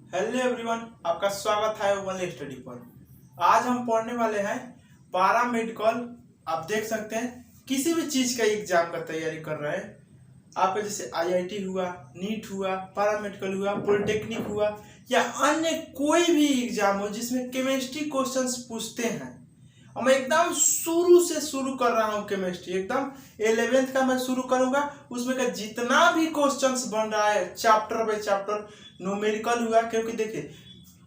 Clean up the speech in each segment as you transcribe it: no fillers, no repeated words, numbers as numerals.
Hello everyone, आपका स्वागत है ओनली स्टडी पर। आज हम पढ़ने वाले हैं पारा मेडिकल। आप देख सकते हैं किसी भी चीज का एग्जाम का तैयारी कर रहे हैं, आपका जैसे आईआईटी हुआ, नीट हुआ, पारा मेडिकल हुआ, पॉलिटेक्निक हुआ या अन्य कोई भी एग्जाम हो जिसमें केमिस्ट्री क्वेश्चंस पूछते हैं। और मैं एकदम शुरू से शुरू कर रहा हूँ केमिस्ट्री, एकदम 11th का मैं शुरू करूंगा। उसमें का जितना भी क्वेश्चंस बन रहा है चैप्टर बाय चैप्टर, न्यूमेरिकल हुआ, क्योंकि देखिए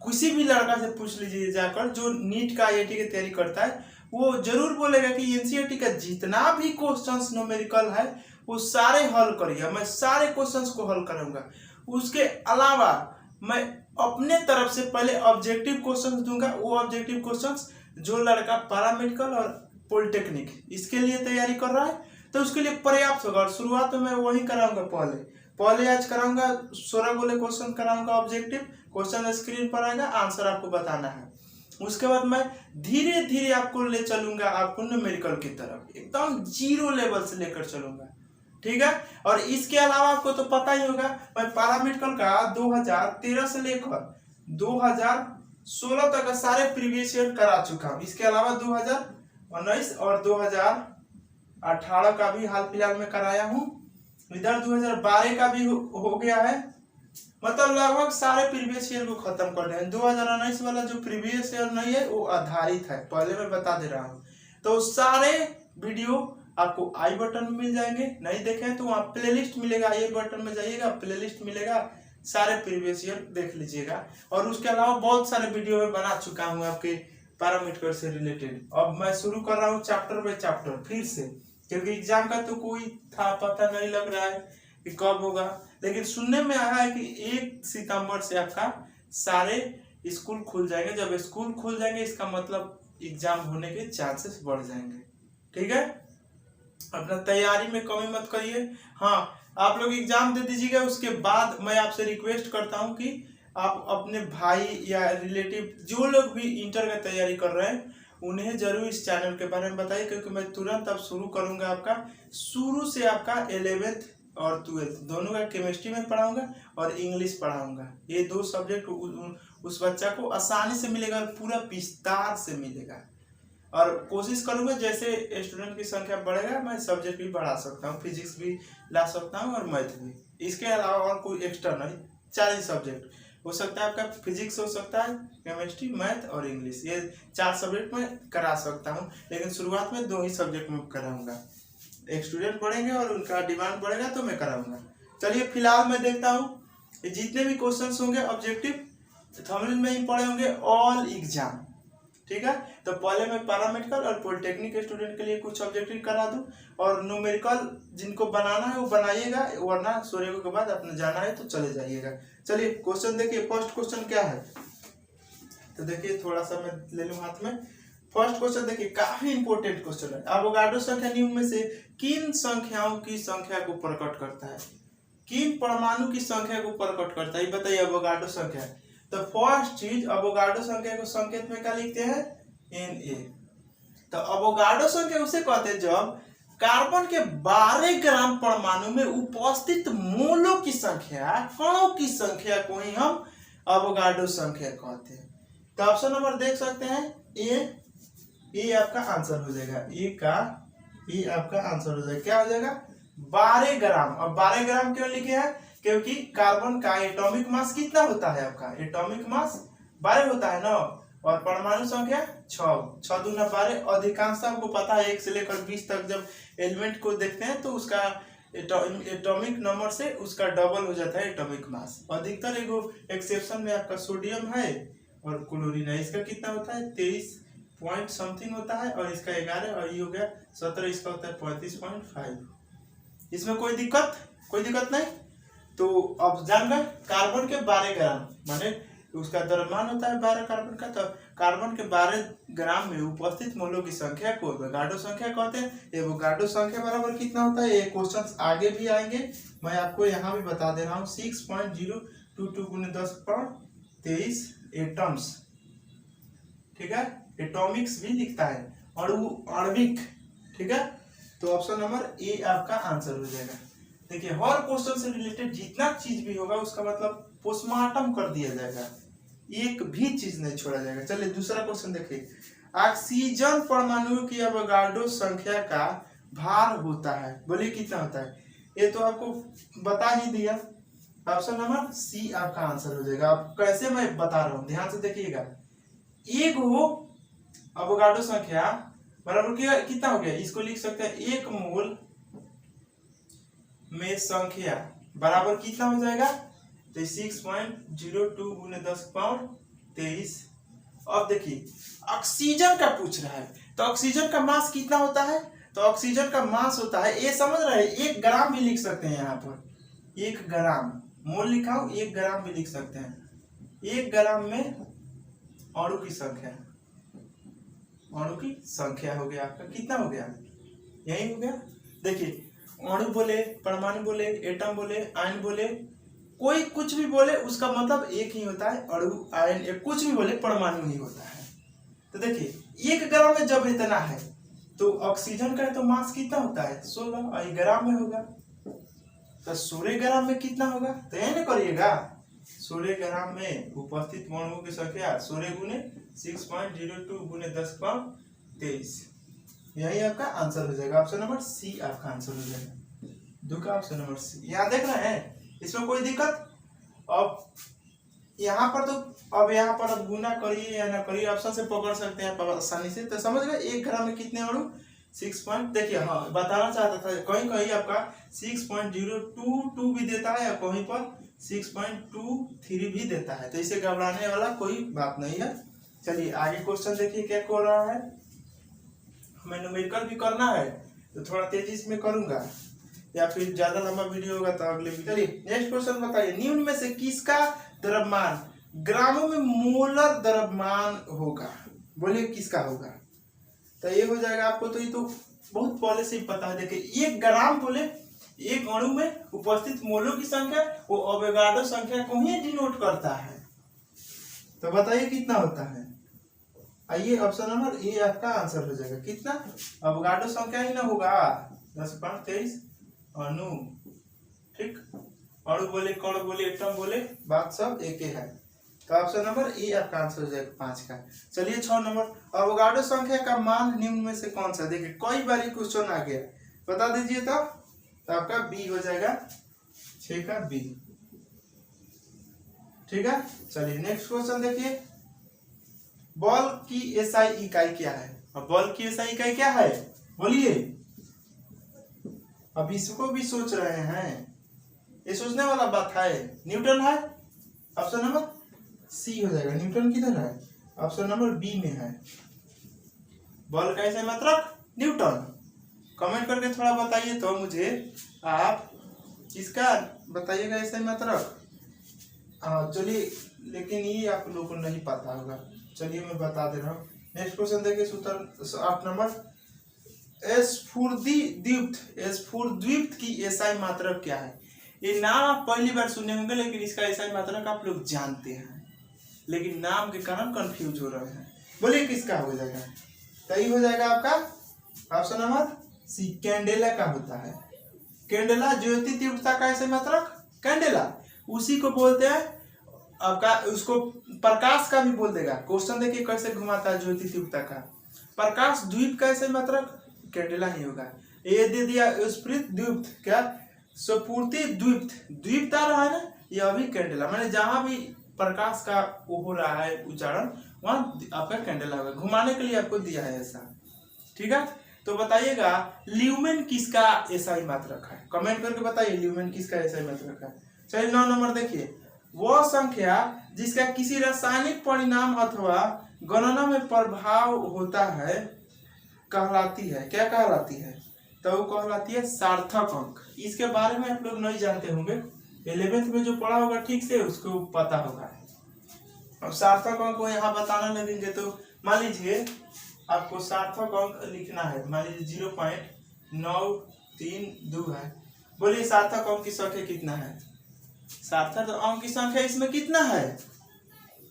किसी भी लड़का से पूछ लीजिए जाकर जो नीट का आईआईटी की तैयारी करता है, वो जरूर बोलेगा कि एनसीईआरटी का जितना भी क्वेश्चंस न्यूमेरिकल है वो सारे हल करिए। मैं सारे क्वेश्चंस को हल करूंगा। उसके अलावा मैं अपने तरफ से पहले ऑब्जेक्टिव क्वेश्चंस दूंगा। वो ऑब्जेक्टिव क्वेश्चंस जो लड़का पैरामेडिकल और पॉलिटेक्निक इसके लिए तैयारी कर रहा है तो उसके लिए पर्याप्त होगा। और शुरुआत में मैं वही कराऊंगा। पहले आज कराऊंगा 16 गोले क्वेश्चन कराऊंगा ऑब्जेक्टिव क्वेश्चन, स्क्रीन पर आएगा, आंसर आपको बताना है। उसके बाद मैं धीरे धीरे आपको ले चलूंगा, आपको न्यूमेरिकल की तरफ एकदम जीरो लेवल से लेकर चलूंगा, ठीक है। और इसके अलावा आपको तो पता ही होगा मैं पैरामेडिकल का 2013 से लेकर 2016 तक का सारे प्रीवियस ईयर करा चुका हूँ। इसके अलावा 2019 और 2018 का भी हाल फिलहाल में कराया हूँ। इधर 2012 का भी हो गया है। मतलब लगभग सारे प्रीवियस ईयर को खत्म कर रहे हैं। 2019 वाला जो प्रीवियस ईयर नहीं है वो आधारित है, पहले मैं बता दे रहा हूँ। तो सारे वीडियो आपको आई बटन में मिल जाएंगे, नहीं देखे हैं तो वहाँ प्लेलिस्ट मिलेगा, आई बटन में जाइएगा प्लेलिस्ट मिलेगा, सारे प्रीवियस ईयर देख लीजिएगा। और उसके अलावा बहुत सारे वीडियो में बना चुका हूँ आपके पैरामीटर से रिलेटेड। अब मैं शुरू कर रहा हूँ चैप्टर बाय चैप्टर फिर से, क्योंकि एग्जाम का तो कोई था पता नहीं लग रहा है कि कब होगा। लेकिन सुनने में आया है कि 1 सितंबर से आपका सारे स्कूल खुल जाएंगे। जब स्कूल खुल जाएंगे इसका मतलब एग्जाम होने के चांसेस बढ़ जाएंगे, ठीक है। अपना तैयारी में कमी मत करिए। हाँ, आप लोग एग्जाम दे दीजिएगा। उसके बाद मैं आपसे रिक्वेस्ट करता हूँ कि आप अपने भाई या रिलेटिव जो लोग भी इंटर का तैयारी कर रहे हैं उन्हें जरूर इस चैनल के बारे में बताइए, क्योंकि मैं तुरंत अब शुरू करूंगा। आपका शुरू से आपका 11th और 12th दोनों का केमिस्ट्री में पढ़ाऊंगा और इंग्लिश पढ़ाऊंगा। ये 2 सब्जेक्ट उस बच्चा को आसानी से मिलेगा और पूरा विस्तार से मिलेगा। और कोशिश करूंगा जैसे स्टूडेंट की संख्या बढ़ेगा मैं सब्जेक्ट भी बढ़ा सकता हूँ, फिजिक्स भी ला सकता हूँ और मैथ भी। इसके अलावा और कोई एक्स्ट्रा नहीं, 4 ही सब्जेक्ट हो सकता है। आपका फिजिक्स हो सकता है, केमिस्ट्री, मैथ और इंग्लिश, ये 4 सब्जेक्ट में करा सकता हूँ। लेकिन शुरुआत में 2 ही सब्जेक्ट में कराऊंगा। एक स्टूडेंट बढ़ेंगे और उनका डिमांड बढ़ेगा तो मैं कराऊंगा। चलिए फिलहाल मैं देखता हूँ जितने भी क्वेश्चन होंगे ऑब्जेक्टिव थंबनेल में ही पड़े होंगे ऑल एग्जाम, ठीक है। तो पहले मैं पैरामेडिकल और पॉलिटेक्निक स्टूडेंट के लिए कुछ ऑब्जेक्टिव करा दूं और न्यूमेरिकल जिनको बनाना है वो बनाइएगा, वरना सूर्य के बाद अपने जाना है तो चले जाइएगा। चलिए क्वेश्चन देखिए। फर्स्ट क्वेश्चन क्या है तो देखिए, थोड़ा सा मैं ले लूं हाथ में। फर्स्ट क्वेश्चन देखिए, काफी इंपॉर्टेंट क्वेश्चन है। अवोगाड्रो संख्या निम्न में से किन संख्याओं की संख्या को प्रकट करता है? किन परमाणु की संख्या को प्रकट करता है बताइए। अवोगाड्रो संख्या, तो फर्स्ट चीज अवोगाड्रो संख्या को संकेत में क्या लिखते हैं? Na। तो अवोगाड्रो संख्या उसे कहते हैं जब कार्बन के 12 ग्राम परमाणु में उपस्थित मोलों की संख्या, कणों की संख्या को ही हम अवोगाड्रो संख्या कहते हैं। तो ऑप्शन नंबर देख सकते हैं ए आपका आंसर हो जाएगा। ए आपका आंसर हो जाएगा। क्या हो जाएगा? 12 ग्राम। और 12 ग्राम क्यों लिखे हैं? क्योंकि कार्बन का एटॉमिक मास कितना होता है? आपका एटॉमिक मास 12 होता है ना, और परमाणु संख्या 6 दूना 12। अधिकांश आपको पता है 1 से लेकर 20 तक जब एलिमेंट को देखते हैं तो उसका एटॉमिक नंबर से उसका डबल हो जाता है एटॉमिक मास। अधिकतर एगो एक्सेप्शन में आपका सोडियम है और क्लोरीन है। इसका कितना होता है? 23 पॉइंट समथिंग होता है, और इसका 11 और ये हो गया 17। इसका होता है 35.5। इसमें कोई दिक्कत नहीं। तो अब जान गए कार्बन के 12 ग्राम माने उसका द्रव्यमान होता है 12 कार्बन का। तो कार्बन के 12 ग्राम में उपस्थित मोलों की संख्या को एवोगाड्रो संख्या कहते हैं। एवोगाड्रो संख्या बराबर कितना होता है? ये क्वेश्चंस आगे भी आएंगे, मैं आपको यहाँ भी बता दे रहा हूँ। 6.022 × 10⁻23 एटम्स, ठीक है। एटॉमिक्स भी लिखता है और वो आणविक, ठीक है। तो ऑप्शन नंबर ए आपका आंसर हो जाएगा। देखिए हर क्वेश्चन से रिलेटेड जितना चीज भी होगा उसका मतलब पोस्टमार्टम कर दिया जाएगा, एक भी चीज नहीं छोड़ा जाएगा। चलिए दूसरा क्वेश्चन देखिए, ऑक्सीजन परमाणु की अवोगाड्रो संख्या का भार होता है, बोलिए कितना होता है? ये तो आपको बता ही दिया, ऑप्शन नंबर सी आपका आंसर हो जाएगा। आप कैसे मैं बता रहा हूं, ध्यान से देखिएगा। एक वो अवोगाड्रो संख्या बराबर कितना हो गया, इसको लिख सकते हैं एक मोल में संख्या बराबर कितना हो जाएगा, तो 6.02 गुने 10 पावर 23। अब देखिए ऑक्सीजन का पूछ रहा है, तो ऑक्सीजन का मास कितना होता है, तो ऑक्सीजन का मास होता है, ये समझ रहे हैं, 1 ग्राम भी लिख सकते हैं यहाँ पर, 1 ग्राम, मोल लिखा हो 1 ग्राम भी लिख सकते हैं। 1 ग्राम में अणु की संख्या, अणु की संख्या हो गया आपका, कितना हो गया, यही हो गया। देखिए अणु बोले, परमाणु बोले, एटम बोले, आयन बोले, कोई कुछ भी बोले उसका मतलब एक ही होता है, अणु आयन कुछ भी बोले परमाणु ही होता है। तो देखिए 1 ग्राम में जब इतना है तो ऑक्सीजन का तो मास कितना होता है 16, और ग्राम में होगा, तो 16 ग्राम में कितना होगा, तो यही ना करिएगा, 16 ग्राम में उपस्थित अणुओं की संख्या 16 गुने 6.02 गुने 10 पावर 23, यही आपका आंसर हो जाएगा। ऑप्शन नंबर सी आपका आंसर हो जाएगा, दो का ऑप्शन नंबर सी। यहाँ देख रहे हैं, इसमें कोई दिक्कत? अब यहाँ पर तो अब यहाँ पर अब गुना करिए या ना करिए, ऑप्शन से पकड़ सकते हैं आसानी से। तो समझ गए 1 ग्राम में कितने अणु, 6 पॉइंट, देखिए हाँ बताना चाहता था, कहीं कहीं आपका 6.022 भी देता है, या कहीं पर 6.23 भी देता है, तो इसे घबराने वाला कोई बात नहीं है। चलिए आगे क्वेश्चन देखिए क्या कर रहा है, हमें न्यूमेरिकल भी करना है तो थोड़ा तेजी से मैं करूंगा, या फिर ज्यादा लंबा वीडियो होगा तो अगले वीडियो। चलिए नेक्स्ट क्वेश्चन बताइए, निम्न में से किसका द्रव्यमान ग्रामों में मोलर द्रव्यमान होगा, बोलिए किसका होगा? तो ये हो जाएगा आपको, तो ये तो बहुत पहले से ही पता है। देखिए 1 ग्राम बोले, एक अणु में उपस्थित मोलों की संख्या वो अवोगाड्रो संख्या को ही डिनोट करता है, तो बताइए कितना होता है? आइए ऑप्शन नंबर ए आपका आंसर हो जाएगा, कितना, अवोगाड्रो संख्या ही ना होगा 10.23 अणु, ठीक, अणु बोले, कण बोले, एटम बोले, बात सब एक ही है, तो ऑप्शन नंबर ए आपका आंसर हो जाएगा 5 का। चलिए 6 नंबर, अवोगाड्रो संख्या का मान निम्न में से कौन सा, देखिए कई बार क्वेश्चन आ गया, बता दीजिए तो आपका बी हो जाएगा, 6 का बी, ठीक है। चलिए नेक्स्ट क्वेश्चन देखिए, बल की एसआई इकाई क्या है, अब बल की एसआई इकाई क्या है बोलिए, अब इसको भी सोच रहे हैं, ये सोचने वाला बात है, न्यूटन है, ऑप्शन नंबर सी हो जाएगा। न्यूटन किधर है, ऑप्शन नंबर बी में है, बल का एसआई मात्रक न्यूटन। कमेंट करके थोड़ा बताइए तो मुझे, आप किसका बताइएगा एसआई मात्रक, चलिए, लेकिन ये आप लोगों को नहीं पता होगा, चलिए मैं बता दे रहा हूँ। नेक्स्ट क्वेश्चन देखिए, सूत्र 8 नंबर, स्फुरद्वीप्त की एसआई मात्रक क्या है? ये नाम आप पहली बार सुने होंगे, लेकिन इसका एसआई मात्रक आप लोग जानते हैं, लेकिन नाम के कारण कंफ्यूज हो रहे हैं, बोलिए किसका हो जाएगा? सही हो जाएगा आपका ऑप्शन नंबर सी, कैंडेला का होता है। कैंडेला ज्योति तीव्रता का एसआई मात्रक, कैंडेला उसी को बोलते हैं आपका, उसको प्रकाश का भी बोल देगा। क्वेश्चन देखिए कैसे घुमाता है, ज्योति तीव्रता का, प्रकाश द्वीप का एसआई मात्रक कैंडेला ही होगा। ये दे दिया स्फुरित द्वीप्त, क्या स्फूर्ति द्वीप्त, द्वीप्त आ रहा है ना, ये अभी कैंडेला, मैंने जहां भी प्रकाश का वो हो रहा है उच्चारण, वहां आपका कैंडेला होगा, घुमाने के लिए आपको दिया है ऐसा, ठीक है। तो बताइएगा ल्यूमेन किसका एसआई मात्रक है, कमेंट करके बताइए ल्यूमेन किसका एसआई मात्रक है। चलिए 9 नंबर देखिए, वह संख्या जिसका किसी रासायनिक परिणाम अथवा गणना में प्रभाव होता है कहलाती है, क्या कहलाती है? तो वो कहलाती है सार्थक अंक। इसके बारे में आप लोग नहीं जानते होंगे, 11th में जो पढ़ा होगा ठीक से उसको पता होगा। अब सार्थक अंक को यहाँ बताना लगेंगे तो मान लीजिए आपको सार्थक अंक लिखना है, मान लीजिए 0.932 है, बोलिए सार्थक अंक की संख्या कितना है? सार्थक अंक की संख्या इसमें कितना है,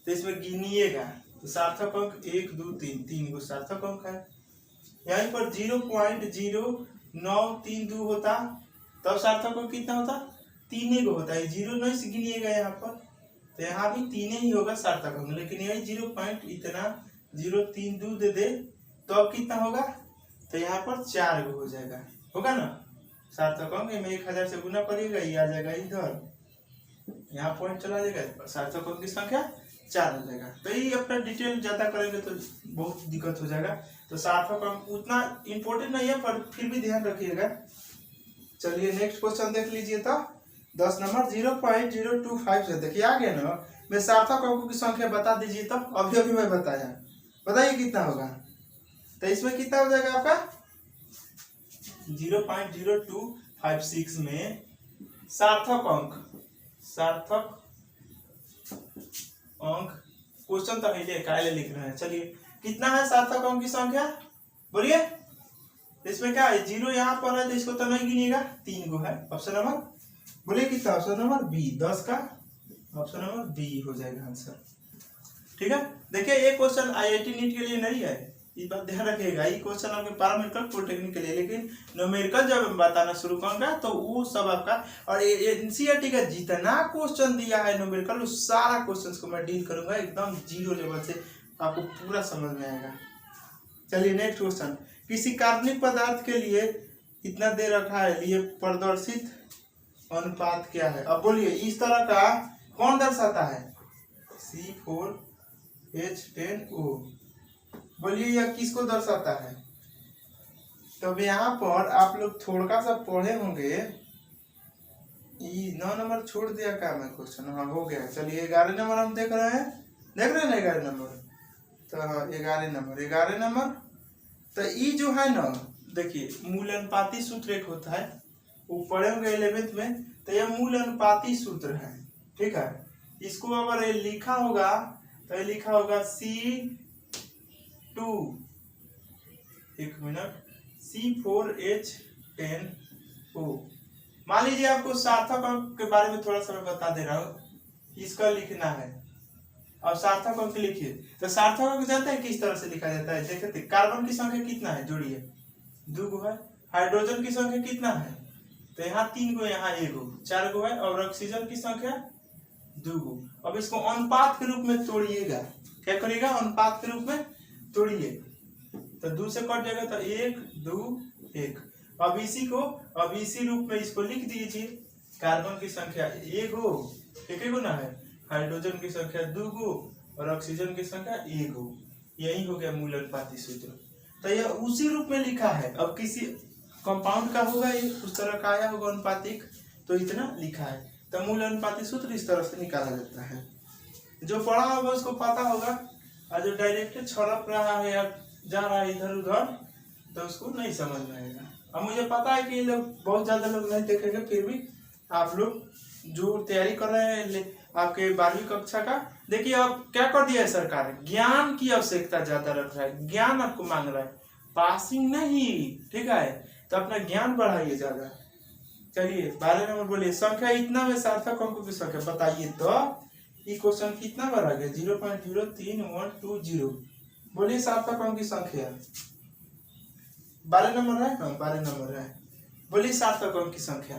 तो इसमें गिनिएगा, तो सार्थक अंक 1 2 3, 3 गो सार्थक अंक है। यहीं पर 0.0932 होता, तब सार्थक अंक कितना होता? 3 गो होता है, 0 नहीं से गिनिएगा यहाँ पर, तो यहाँ भी 3 ही होगा सार्थक अंक, लेकिन यही 0 पॉइंट इतना 0.32 दे दे तो अब कितना होगा, तो यहाँ पर 4 हो जाएगा, होगा ना सार्थक अंक में 1000 से गुना करिएगा, ये आ जाएगा इधर, यहाँ पॉइंट चला जाएगा, सार्थक अंक की संख्या 4 हो जाएगा। तो ये अपना डिटेल ज्यादा करेंगे तो बहुत दिक्कत हो जाएगा, तो सार्थक अंक उतना इम्पोर्टेंट नहीं है पर फिर भी ध्यान रखिएगा। चलिए नेक्स्ट क्वेश्चन देख लीजिए। तो 10 नंबर 0.025 से देखिए आ गया ना, मैं सार्थक अंकों की संख्या बता दीजिए। तो अभी अभी मैं बताया, बताइए कितना होगा, तो इसमें कितना हो जाएगा आपका 0.0256 में सार्थक अंक क्वेश्चन तो पहले लिख रहे हैं। चलिए कितना है सार्थक अंक की संख्या, बोलिए। इसमें क्या है, 0 यहाँ पर है तो इसको तो नहीं गिनिएगा, 3 गो है। ऑप्शन नंबर बोलिए कितना, ऑप्शन नंबर बी 10 का ऑप्शन नंबर बी हो जाएगा आंसर। ठीक है, देखिए ये क्वेश्चन IIT नीट के लिए नहीं है, ये बात ध्यान रखिएगा। ये क्वेश्चन आपके पैरामेडिकल पॉलिटेक्निक के लिए, लेकिन न्यूमेरिकल जब बताना शुरू करूंगा तो वो सब आपका, और NCERT का जितना क्वेश्चन दिया है न्यूमेरिकल, उस सारा क्वेश्चंस को मैं डील करूंगा एकदम 0 लेवल से, आपको पूरा समझ में आएगा। चलिए नेक्स्ट क्वेश्चन, किसी कार्बनिक पदार्थ के लिए इतना दे रखा है, लिए प्रदर्शित अनुपात क्या है। अब बोलिए इस तरह का कौन दर्शाता है, C4H10O, बोलिए यह किसको दर्शाता है। तो यहाँ पर आप लोग थोड़ा सा पढ़े होंगे, 9 नंबर छोड़ दिया क्या मैं क्वेश्चन, हाँ हो गया। चलिए 11 नंबर हम देख रहे हैं ना 11 नंबर, तो हाँ 11 नंबर। तो ये जो है ना, देखिए मूल अनुपाती सूत्र एक होता है, वो पढ़े होंगे 11th में, तो यह मूल अनुपाती सूत्र है। ठीक है, इसको अगर ये लिखा होगा तो ये लिखा होगा C2, एक मिनट, C4H10O। मान लीजिए आपको सार्थक अंक के बारे में थोड़ा सा मैं बता दे रहा हूँ, इसका लिखना है। अब सार्थक अंक लिखिए, तो सार्थक अंक जानते हैं किस तरह से लिखा जाता है, देखते कार्बन की संख्या कितना है, जोड़िए 2 गो है। हाइड्रोजन की संख्या कितना है, तो यहाँ 3 गो, यहाँ 1 गो, 4 गो है। और ऑक्सीजन की संख्या 2 गो। अब इसको अनुपात के रूप में तोड़िएगा, क्या करिएगा, अनुपात के रूप में तोड़िए, तो 2 से कट जाएगा, तो 1 2 1। अब इसी रूप में इसको लिख दीजिए, कार्बन की संख्या 1 गो, एक गो ना है, हाइड्रोजन की संख्या 2 गो और ऑक्सीजन की संख्या 1 गो। यही हो गया मूल अनुपाती सूत्र। तो यह उसी रूप में लिखा है। अब किसी कंपाउंड का होगा, ये उस तरह का आया होगा अनुपातिक, तो इतना लिखा है। तो मूल अनुपाती सूत्र इस तरह से निकाला जाता है। जो पढ़ा होगा उसको पता होगा, और जो डायरेक्ट छड़प रहा है या जा रहा है इधर उधर, तो उसको नहीं समझ में आएगा। अब मुझे पता है कि ये लोग बहुत ज्यादा लोग नहीं देखेंगे, फिर भी आप लोग जो तैयारी कर रहे हैं आपके 12वीं कक्षा का, देखिए अब क्या कर दिया है सरकार, ज्ञान की आवश्यकता ज्यादा रख रहा है, ज्ञान आपको मांग रहा है, पासिंग नहीं। ठीक है, तो अपना ज्ञान बढ़ाइए ज्यादा। चलिए 12 नंबर बोलिए, संख्या इतना में सार्थक अंकों की संख्या बताइए। तो ये क्वेश्चन कितना बार आ गया, 0.03120। बोलिए सार्थक अंक की संख्या, 12 नंबर है, हाँ 12 नंबर है। बोलिए सार्थक अंक की संख्या,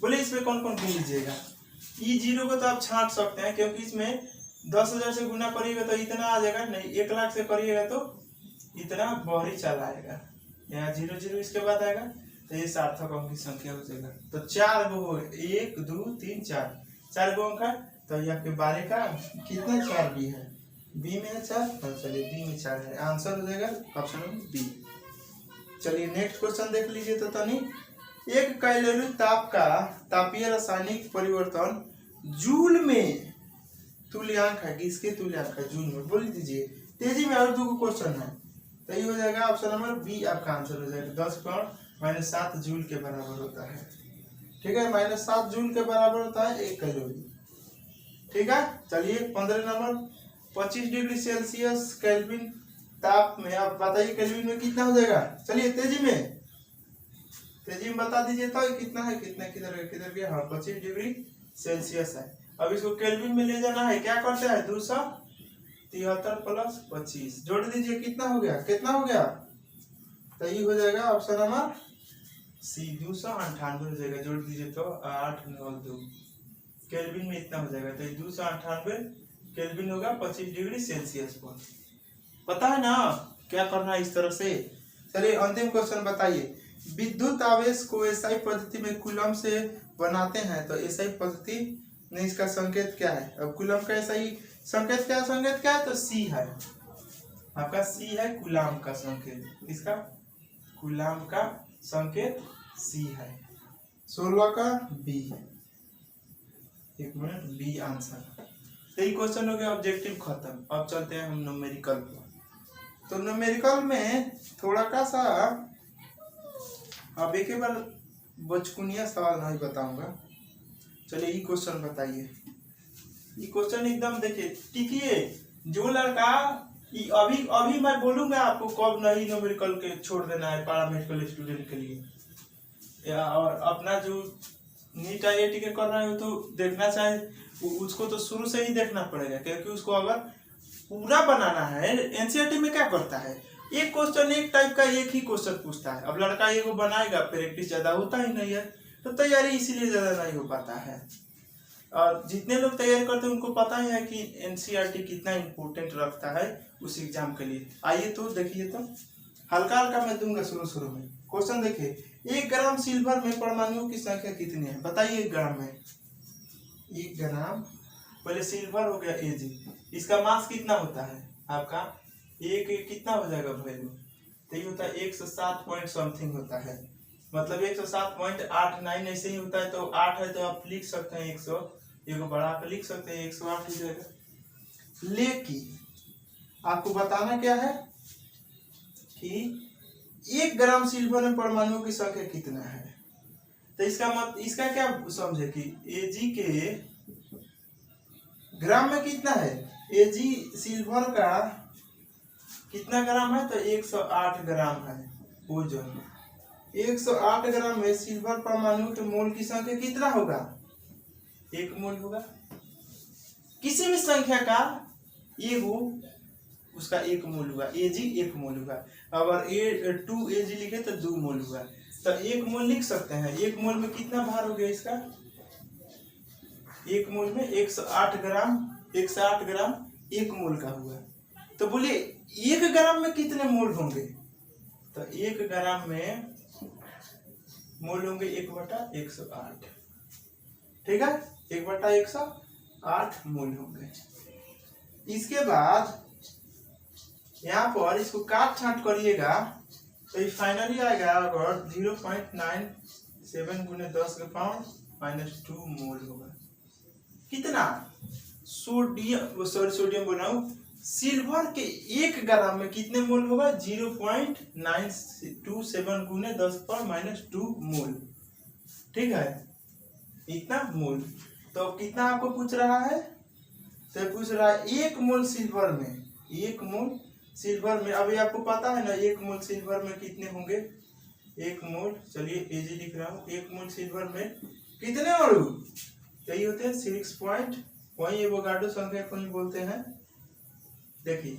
बोलिए इसमें कौन कौन गिन लीजिएगा। ये 0 को तो आप छांट सकते हैं, क्योंकि इसमें 10,000 से गुना करिएगा तो इतना आ जाएगा, नहीं 1 लाख से करिएगा तो इतना बहरी चला आएगा, यहाँ 0 इसके बाद आएगा, तो ये सार्थक अंक की संख्या हो जाएगा। तो 4 गो हो, 1 2 3 4 गो अंक है। तो ये आपके 12 का कितना 4 बी है, बी में है 4, चलिए बी में 4 है, आंसर हो जाएगा ऑप्शन नंबर बी। चलिए नेक्स्ट क्वेश्चन देख लीजिए। तो तनी, एक कैलोरी ताप का तापीय रासायनिक परिवर्तन जूल में तुल्यांक है, किसके तुल्यांक है, जूल में, बोल दीजिए तेजी में। और 2 क्वेश्चन है, तो ये हो जाएगा ऑप्शन नंबर बी आपका आंसर हो जाएगा। 10 - 7 जूल के बराबर होता है। ठीक है, -7 जूल के बराबर होता है 1 कैलोरी। ठीक है, चलिए 15 नंबर, 25 डिग्री सेल्सियस केल्विन ताप में, आप बताइए केल्विन में कितना हो जाएगा। चलिए तेजी में बता दीजिए, तो कितना है, कितना किधर गया, हाँ 25 डिग्री सेल्सियस है। अब इसको केल्विन में ले जाना है, क्या करते हैं, 273 + 25 जोड़ दीजिए, कितना हो गया, तो ये हो जाएगा ऑप्शन नंबर सी 298 हो जाएगा। जोड़ दीजिए तो 8 9 2, केल्विन में इतना हो जाएगा, तो 298 केल्विन होगा 25 डिग्री सेल्सियस पर। पता है ना क्या करना है इस तरह से। चलिए अंतिम क्वेश्चन बताइए, विद्युत आवेश को एसआई पद्धति में कूलम से बनाते हैं, तो एसआई पद्धति में इसका संकेत क्या है। अब कूलम का एसआई संकेत क्या है, तो सी है आपका, सी है कूलाम का संकेत। इसका कूलाम का संकेत सी है। 16 का बी, एक मिनट, बी आंसर। तो ये क्वेश्चन हो गया ऑब्जेक्टिव खत्म। अब चलते हैं हम न्यूमेरिकल पर। तो न्यूमेरिकल में थोड़ा का सा, अब एक बार बचकुनिया सवाल नहीं बताऊंगा। चलिए ये क्वेश्चन बताइए। ये क्वेश्चन एकदम देखिए, टिकिए। जो लड़का अभी अभी मैं बोलूंगा आपको कब नहीं न्यूमेरिकल के छोड़ देना है पैरामेडिकल स्टूडेंट के लिए, और अपना जो नीट IIT के कर रहे हो तो देखना चाहे उसको तो शुरू से ही देखना पड़ेगा, क्योंकि उसको अगर पूरा बनाना है। एनसीईआरटी में क्या करता है, एक क्वेश्चन एक टाइप का एक ही क्वेश्चन पूछता है। अब लड़का एगो बनाएगा, प्रैक्टिस ज्यादा होता ही नहीं है, तो तैयारी इसीलिए ज्यादा नहीं हो पाता है। और जितने लोग तैयारी करते हैं उनको पता ही है कि एनसीईआरटी कितना इम्पोर्टेंट रखता है उस एग्जाम के लिए। आइए तो देखिए, तो हल्का हल्का मैं दूंगा शुरू में। क्वेश्चन देखिए, 1 ग्राम सिल्वर में परमाणुओं की संख्या कितनी है, बताइए। 1 ग्राम में 1 ग्राम, पहले सिल्वर हो गया Ag, इसका मास कितना होता है आपका, एक कितना हो जाएगा वैल्यू, तो ये होता है 107 पॉइंट समथिंग होता है, मतलब 107.89 ऐसे ही होता है। तो 8 है तो आप लिख सकते हैं 100, एक बढ़ा कर लिख सकते हैं 108 हो जाएगा। लेकिन आपको बताना क्या है कि 1 ग्राम सिल्वर में परमाणुओं की संख्या कितना है। तो इसका क्या समझे कि Ag के ग्राम में कितना है, Ag सिल्वर का कितना ग्राम है, तो 108 ग्राम है ओजन। 108 ग्राम में सिल्वर परमाणु के मोल की संख्या कितना होगा, 1 मोल होगा। किसी भी संख्या का एगो उसका 1 मोल हुआ, Ag 1 मोल हुआ। अगर 2Ag लिखे तो 2 मोल हुआ, तो 1 मोल लिख सकते हैं। 1 मोल में कितना भार हो गया इसका, 1 मोल में 108 ग्राम, 108 ग्राम 1 मोल का हुआ। तो बोलिए 1 ग्राम में कितने मोल होंगे, तो 1 ग्राम में मोल होंगे 1/108, ठीक है, 1/108 मोल होंगे। इसके बाद यहाँ पर इसको काट छांट करिएगा तो ये फाइनली आएगा अगर 0.97 गुने 10 के पावर -2 मोल होगा। कितना, सोडियम बोल रहा हूँ, सिल्वर के 1 ग्राम में कितने मोल होगा, 0.927 गुने 10 पर -2 मोल, ठीक है, इतना मोल। तो कितना आपको पूछ रहा है, तो पूछ रहा है 1 मोल सिल्वर में, 1 मोल सिल्वर में, अभी आपको पता है ना 1 मोल सिल्वर में कितने होंगे, 1 मोल, चलिए Ag लिख रहा हूँ, 1 मोल सिल्वर में कितने अणु, यही होते हैं 6 पॉइंट, वही एवोगाड्रो संख्या को ही बोलते हैं। देखिए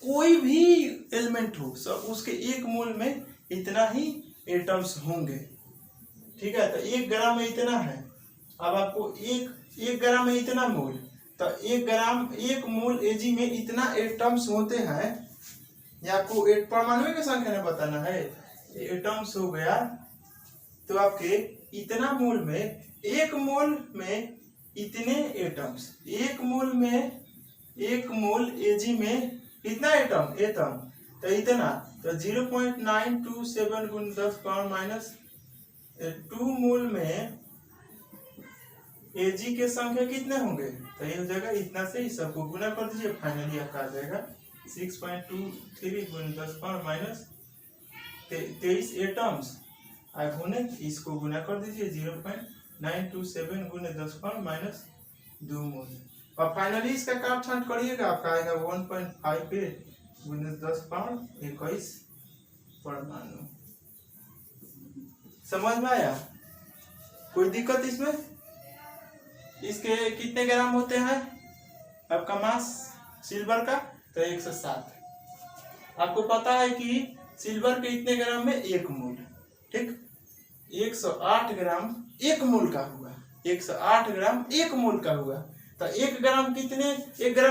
कोई भी एलिमेंट हो सब उसके 1 मोल में इतना ही एटम्स होंगे, ठीक है। तो 1 ग्राम में इतना है, अब आपको 1 ग्राम में इतना मोल, तो 1 ग्राम 1 मोल Ag में इतना एटम्स होते हैं। या आपको परमाणु की संख्या ने बताना है, एटम्स हो गया, तो आपके इतना मोल में, 1 मोल में इतने एटम्स, 1 मोल में 1 मोल Ag में कितना एटम, तो इतना, तो 0.927 गुण 10 पावर -2 मोल में Ag के संख्या कितने होंगे, तो ये हो जाएगा इतना से ही सबको गुना कर दीजिए, फाइनली आपका आ जाएगा 6.23 गुण 10 पावर -23 एटम्स। अब होने इसको गुना कर दीजिए 0.927 गुने 10 पावर -2 मोल, और फाइनली इसका काट छांट करिएगा, आपका आएगा 1.58 गुने 10 पावर 21 परमाणु। समझ में आया, कोई दिक्कत इसमें। इसके कितने ग्राम होते हैं आपका मास सिल्वर का, तो 107। आपको पता है कि सिल्वर के इतने ग्राम में 1 मोल, ठीक, 108 ग्राम 1 मोल का हुआ, 108 ग्राम 1 मोल का हुआ। तो 1 ग्राम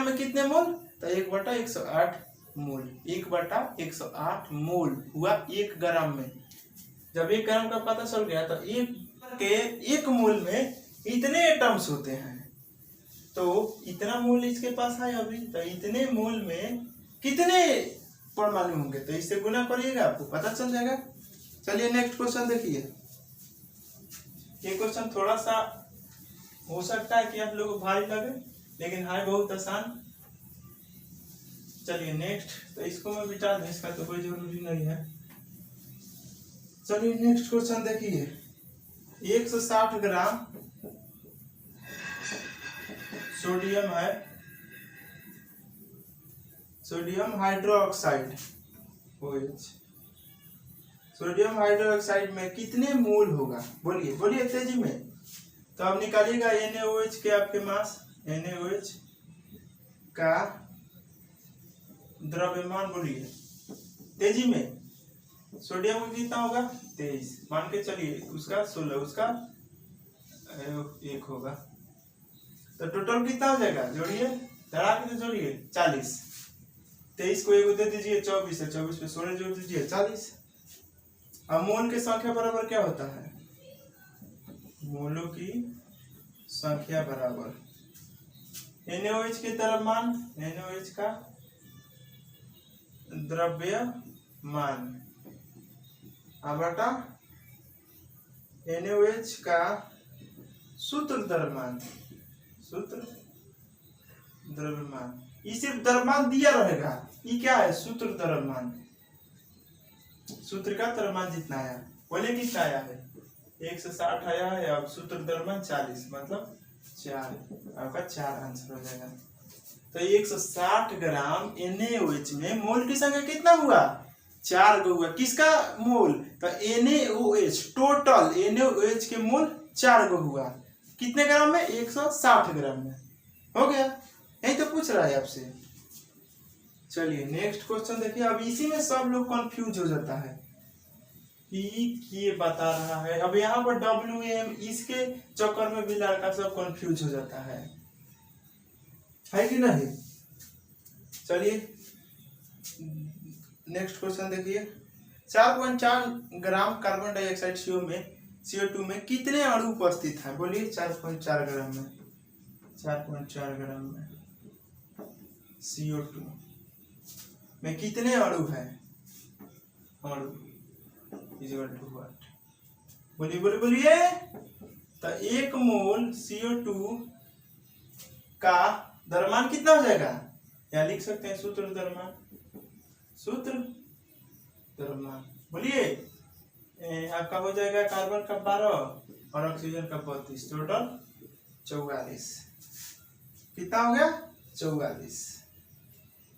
में कितने मोल? तो 1/108 मोल, 1/108 मोल हुआ 1 ग्राम में। जब 1 ग्राम का पता चल गया तो 1 मोल में इतने एटम्स होते हैं। तो इतना मोल इसके पास है अभी, तो इतने मोल में कितने परमाणु होंगे? तो इससे गुना करिएगा, आपको पता चल जाएगा। चलिए नेक्स्ट क्वेश्चन देखिए। ये क्वेश्चन थोड़ा सा हो सकता है कि आप लोगों को भारी लगे, लेकिन है बहुत आसान। चलिए नेक्स्ट, तो इसको मैं मिटा दूं, इसका तो कोई जरूरी नहीं है। चलिए नेक्स्ट क्वेश्चन देखिए। 160 ग्राम सोडियम है, sodium hydroxide OH। Sodium hydroxide में कितने मोल होगा? बोलिए बोलिए तेजी में। तो अब निकालिएगा NaOH के आपके मास, NaOH का द्रव्यमान, बोलिए तेजी में। सोडियम का कितना होगा? 23 मान के चलिए, उसका 16, उसका 1 होगा। तो टोटल कितना हो जाएगा? जोड़िए, धरा के जोड़िए, 40। 23 को 1 दे दीजिए, 24 है, 24 पे 16 जोड़ दीजिए, 40। अब मोल की संख्या बराबर क्या होता है? मोलों की संख्या बराबर NaOH के द्रव्यमान, NaOH का द्रव्यमान बटा NaOH का सूत्र द्रव्यमान, सूत्र द्रव्यमान। ये सिर्फ द्रव्यमान दिया रहेगा, ये क्या है? सूत्र द्रव्यमान। सूत्र का द्रव्यमान जितना आया, बोले कितना आया है? 160 आया है। अब सूत्र द्रव्यमान 40, मतलब 4, आपका 4 आंसर हो जाएगा। तो 160 ग्राम NaOH में मोल की संख्या कितना हुआ? 4 गो हुआ। किसका मोल? तो NaOH, टोटल NaOH के मोल 4 गो हुआ। कितने ग्राम में? 160 ग्राम में। हो गया, यही तो पूछ रहा है आपसे। चलिए नेक्स्ट क्वेश्चन देखिए। अब इसी में सब लोग कंफ्यूज हो जाता है कि ये बता रहा है। अब यहाँ पर WM, इसके चक्कर में भी लड़का सब कंफ्यूज हो जाता है कि नहीं? चलिए नेक्स्ट क्वेश्चन देखिए। 4.4 ग्राम कार्बन डाइऑक्साइड CO2 में कितने अणु उपस्थित हैं? बोलिए 4.4 ग्राम में, 4.4 ग्राम में CO2 में कितने अणु हैं? अणु इक्वल टू व्हाट? बोलिए बोलिए बोलिए। तो 1 मोल CO2 का द्रव्यमान कितना हो जाएगा? या लिख सकते हैं सूत्र द्रव्यमान, सूत्र द्रव्यमान। बोलिए, आपका हो जाएगा कार्बन का 12 और ऑक्सीजन का 32, टोटल 44। कितना हो गया? 44।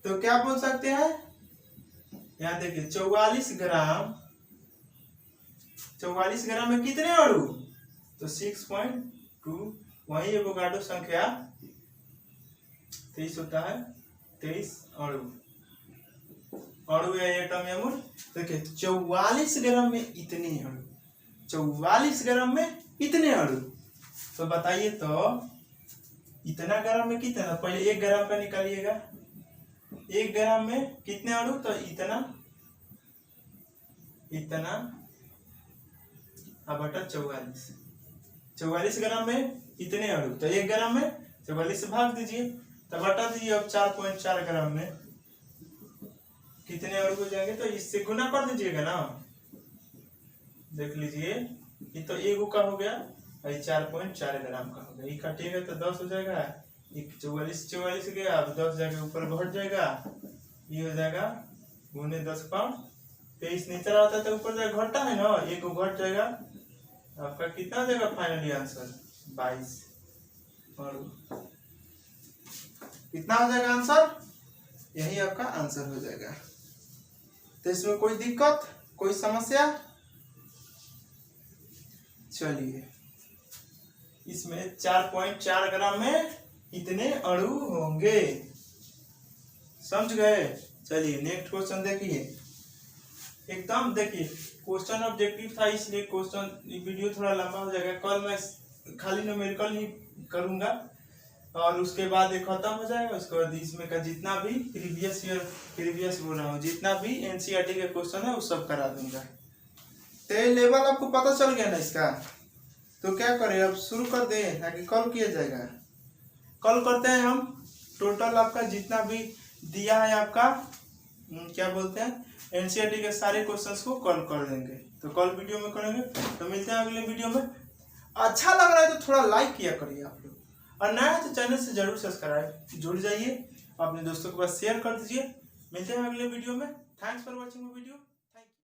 तो क्या बोल सकते हैं? यहाँ देखिए 44 ग्राम में कितने अणु? तो 6.2, वही एवोगाड्रो संख्या 23 होता है, 23 अणु या एटम या मोल। देखिए 44 ग्राम में इतने अणु, 44 ग्राम में इतने अणु। तो बताइए तो इतना ग्राम में कितना? पहले 1 ग्राम का निकालिएगा। 1 ग्राम में कितने अणु? तो इतना बटा 44। 44 ग्राम में इतने अणु, तो 1 ग्राम में 44 से भाग दीजिए, तो बटा दीजिए। अब 4.4 ग्राम में कितने अणु हो जाएंगे? तो इससे गुना कर दीजिएगा ना। देख लीजिए, ये तो 1 का हो गया, 4.4 ग्राम का हो गया। ये काटिएगा तो 10 हो जाएगा। 44 गया, अब 10 जाके ऊपर घट जाएगा, ये हो जाएगा गुने 10 पाँच 23। नीचे रहता है तो ऊपर जाएगा, घटता है ना, 1 घट जाएगा। आपका कितना हो जाएगा फाइनली आंसर? 22 अणु। कितना हो जाएगा आंसर? यही आपका आंसर हो जाएगा। तो इसमें कोई दिक्कत, कोई समस्या? चलिए, इसमें 4.4 ग्राम में इतने अणु होंगे, समझ गए? चलिए नेक्स्ट क्वेश्चन देखिए। एकदम देखिए, क्वेश्चन ऑब्जेक्टिव था, इसलिए क्वेश्चन वीडियो थोड़ा लंबा हो जाएगा। कल मैं खाली न्यूमेरिकल ही करूँगा और उसके बाद ये खत्म हो जाएगा। उसके बाद इसमें का जितना भी प्रीवियस बोल रहा हूँ, जितना भी एनसीईआरटी के क्वेश्चन है वो सब करा दूंगा। तो ये लेवल आपको पता चल गया ना इसका। तो क्या करें, अब शुरू कर दें ताकि कल किया जाएगा। कल करते हैं हम टोटल आपका जितना भी दिया है आपका क्या बोलते हैं एनसीईआरटी के सारे क्वेश्चंस को कल कर देंगे। तो कल वीडियो में करेंगे। तो मिलते हैं अगले वीडियो में। अच्छा लग रहा है तो थोड़ा लाइक किया करिए आप लोग, और नया है तो चैनल से जरूर सब्सक्राइब जुड़ जाइए, अपने दोस्तों के पास शेयर कर दीजिए। मिलते हैं अगले वीडियो में। Thanks for watching video.